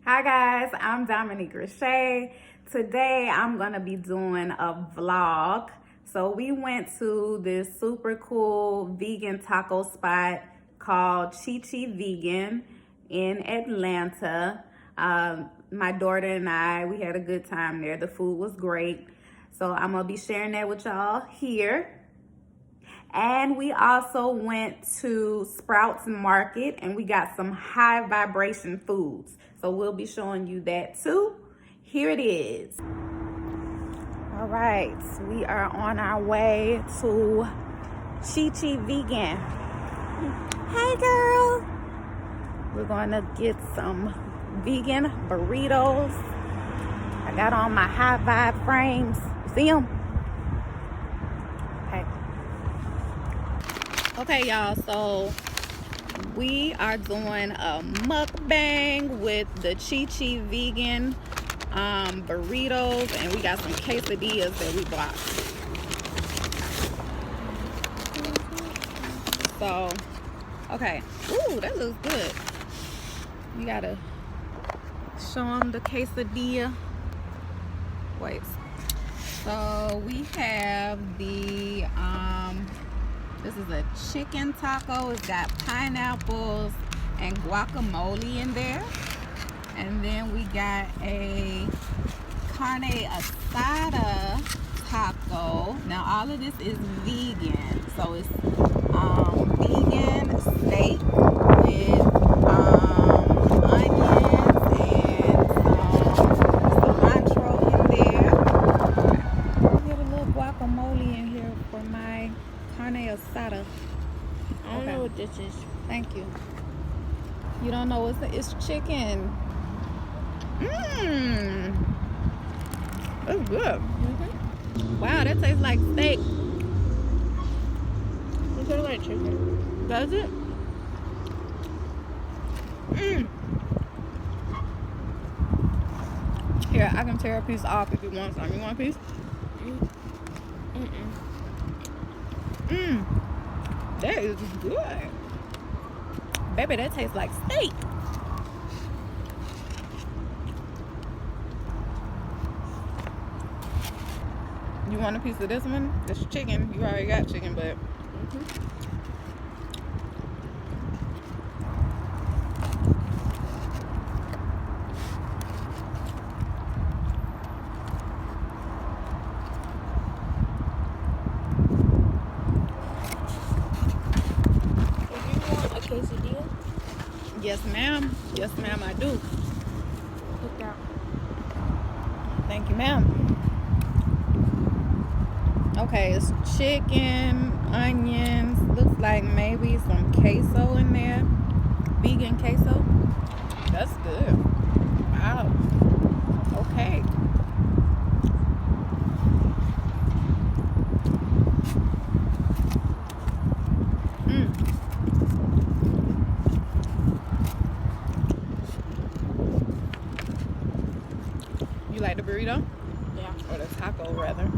Hi guys, I'm Dominique Richey. Today I'm gonna be doing a vlog. So we went to this super cool vegan taco spot called Chi Chi Vegan in Atlanta. My daughter and we had a good time there. The food was great. So I'm gonna be sharing that with y'all here. And we also went to Sprouts Market and we got some high vibration foods. So we'll be showing you that too. Here it is. All right, we are on our way to Chi Chi Vegan. Hey girl. We're gonna get some vegan burritos. I got on my high vibe frames. You see them? Okay, y'all, so we are doing a mukbang with the Chi Chi Vegan burritos, and we got some quesadillas that we bought. So, okay. Ooh, that looks good. You gotta show them the quesadilla. Wait. So, we have the this is a chicken taco. It's got pineapples and guacamole in there. And then we got a carne asada taco. Now all of this is vegan. So it's vegan steak with onions and some cilantro in there. Get a little guacamole in here for my carne asada. I don't know what this is. Thank you. You don't know it's chicken. That's good. Wow, that tastes like steak. It tastes like chicken. Does it? Here, I can tear a piece off if you want some. You want a piece? That is good. Baby, that tastes like steak. You want a piece of this one? This chicken. You already got chicken, but Quesadilla? yes, ma'am. Yes, ma'am, I do. Look out. Thank you, ma'am. Okay, it's chicken, onions. Looks like maybe some queso in there. Vegan queso. That's good. Wow. Okay. You like the burrito? Yeah. Or the taco, rather.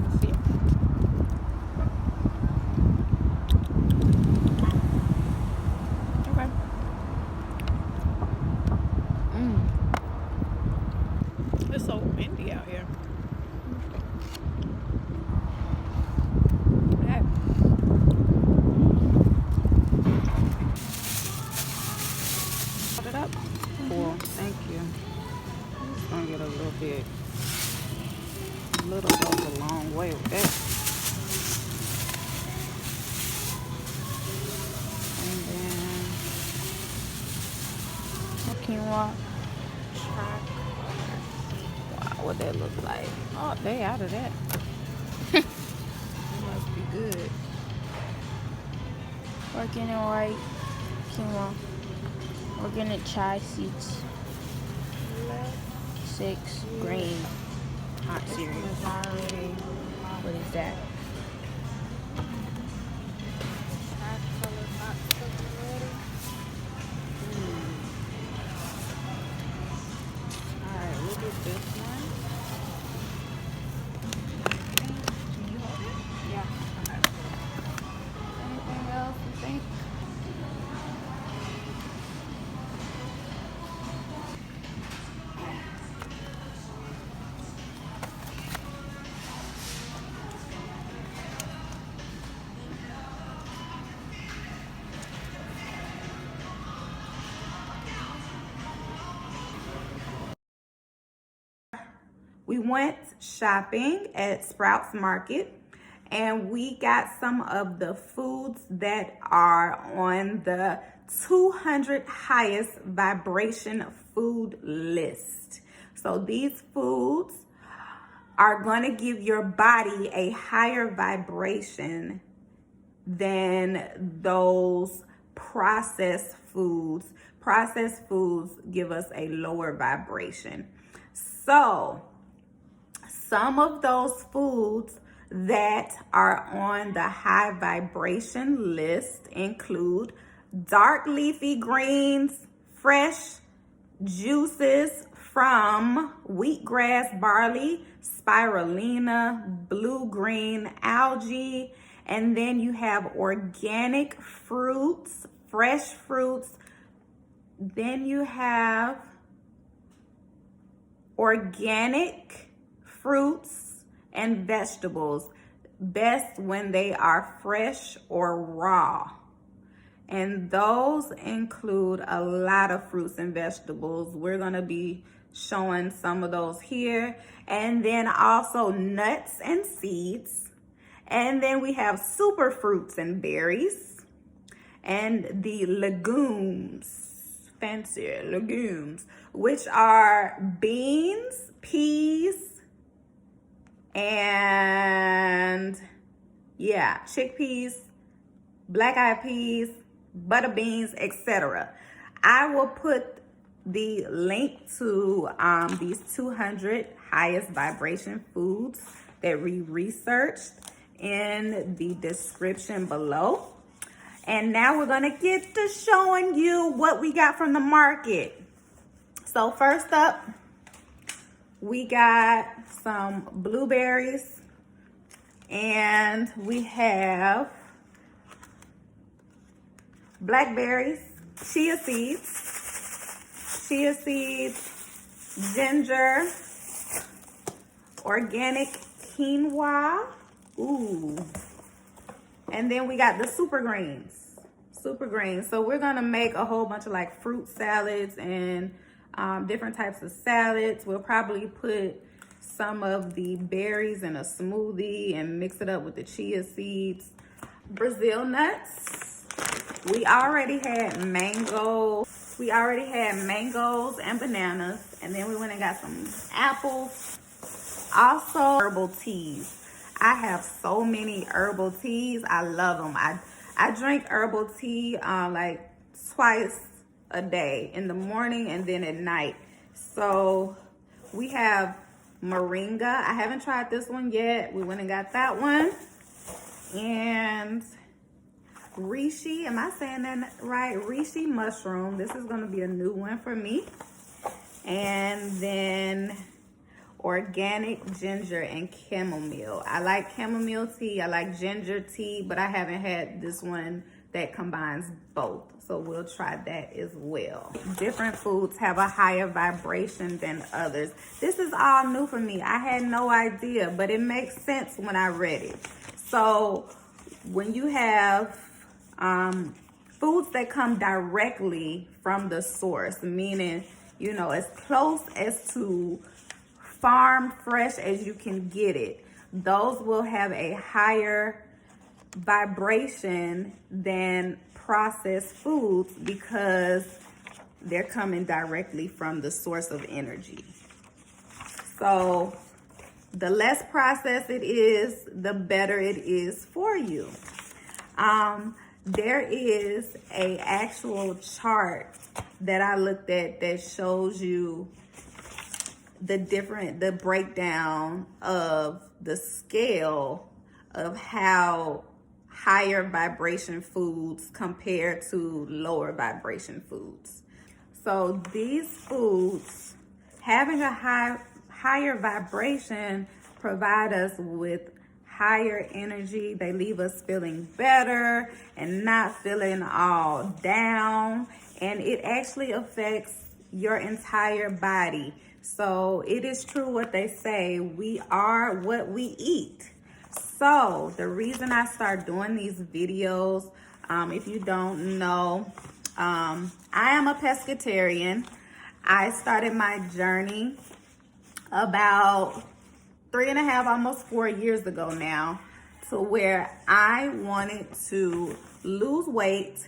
Let's see. Okay. It's so windy out here. Okay. Put it up. Cool. Thank you. Gonna get a little bit. A little goes a long way with that. And then quinoa track. Wow, what that look like? Oh, they out of that. It must be good. Organic white quinoa. Organic chai seeds. 6 green hot cereal. What is that? Alright, look at this one. Can you hold it? Yeah. Okay. Anything else you think? We went shopping at Sprouts Market, and we got some of the foods that are on the 200 highest vibration food list. So these foods are going to give your body a higher vibration than those processed foods. Processed foods give us a lower vibration. So some of those foods that are on the high vibration list include dark leafy greens, fresh juices from wheatgrass, barley, spirulina, blue-green algae, and then you have organic fruits, fresh fruits. Then you have organic fruits and vegetables, best when they are fresh or raw. And those include a lot of fruits and vegetables. We're going to be showing some of those here. And then also nuts and seeds. And then we have super fruits and berries. And the legumes, fancier legumes, which are beans, peas, and chickpeas, black-eyed peas, butter beans, etc. I will put the link to these 200 highest vibration foods that we researched in the description below. And now we're gonna get to showing you what we got from the market. So first up, we got some blueberries, and we have blackberries, chia seeds, ginger, organic quinoa, and then we got the super greens. So we're gonna make a whole bunch of like fruit salads and different types of salads. We'll probably put some of the berries in a smoothie and mix it up with the chia seeds. Brazil nuts. We already had mangoes and bananas, and then we went and got some apples. Also, herbal teas. I have so many herbal teas. I love them. I drink herbal tea like twice a day, in the morning and then at night. So we have moringa. I haven't tried this one yet. We went and got that one. And reishi, am I saying that right? Reishi mushroom. This is going to be a new one for me. And then organic ginger and chamomile. I like chamomile tea. I like ginger tea, but I haven't had this one that combines both. So we'll try that as well. Different foods have a higher vibration than others. This is all new for me. I had no idea, but it makes sense when I read it. So when you have foods that come directly from the source, meaning, you know, as close as to farm fresh as you can get it, those will have a higher vibration than processed foods because they're coming directly from the source of energy. So the less processed it is, the better it is for you. There is a actual chart that I looked at that shows you the breakdown of the scale of how higher vibration foods compare to lower vibration foods. So these foods, having a higher vibration, provide us with higher energy. They leave us feeling better and not feeling all down. And it actually affects your entire body. So it is true what they say, we are what we eat. So the reason I start doing these videos, if you don't know, I am a pescatarian. I started my journey about 3.5, almost 4 years ago now, to where I wanted to lose weight.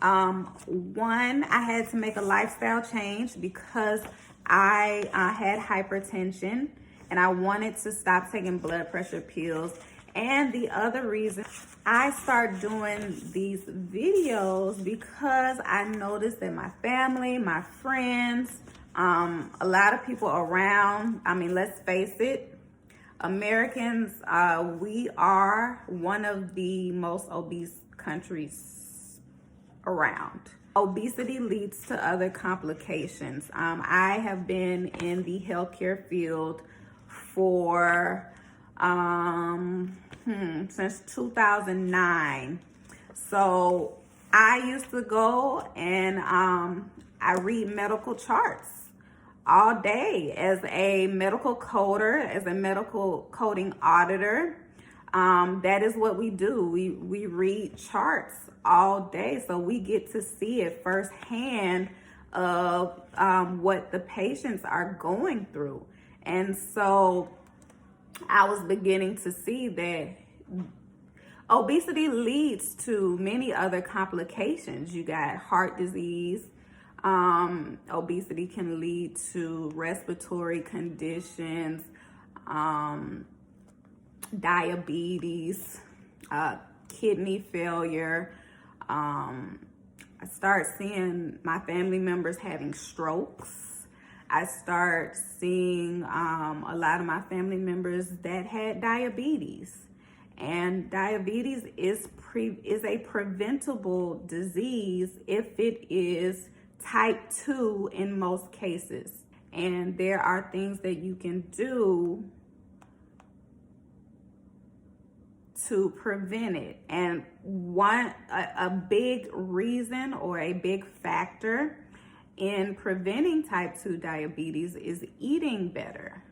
One, I had to make a lifestyle change because I had hypertension and I wanted to stop taking blood pressure pills. And the other reason I started doing these videos because I noticed that my family, my friends, a lot of people around, I mean, let's face it, Americans, we are one of the most obese countries around. Obesity leads to other complications. I have been in the healthcare field for since 2009. So I used to go and I read medical charts all day as a medical coder, as a medical coding auditor. That is what we do. We read charts all day, so we get to see it firsthand of what the patients are going through. And so I was beginning to see that obesity leads to many other complications. You got heart disease. Obesity can lead to respiratory conditions, diabetes, kidney failure. I start seeing my family members having strokes. I start seeing a lot of my family members that had diabetes. And diabetes is a preventable disease if it is type 2 in most cases. And there are things that you can do to prevent it. And a big reason or a big factor in preventing type 2 diabetes is eating better,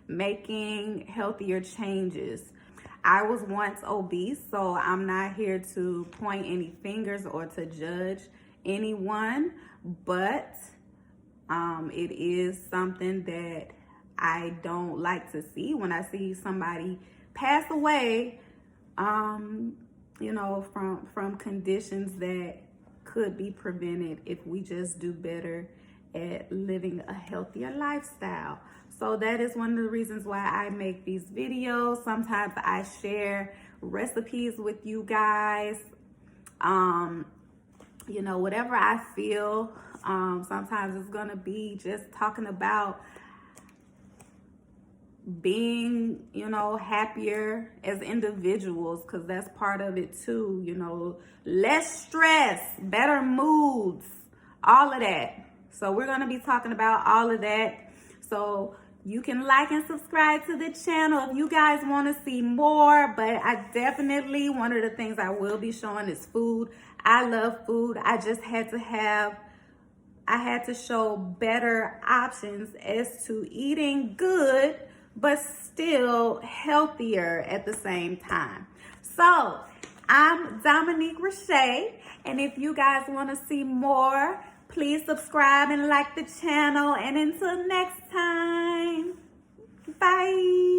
making healthier changes. I was once obese, so I'm not here to point any fingers or to judge anyone, but it is something that I don't like to see. When I see somebody pass away, you know, from conditions that could be prevented if we just do better at living a healthier lifestyle. So that is one of the reasons why I make these videos. Sometimes I share recipes with you guys. You know, whatever I feel. Sometimes it's gonna be just talking about being, you know, happier as individuals, because that's part of it too. You know, less stress, better moods, all of that. So we're going to be talking about all of that. So you can like and subscribe to the channel if you guys want to see more. But I definitely, one of the things I will be showing is food. I love food. I just had to show better options as to eating good but still healthier at the same time. So I'm Dominique Richey, and if you guys want to see more, please subscribe and like the channel. And until next time, bye.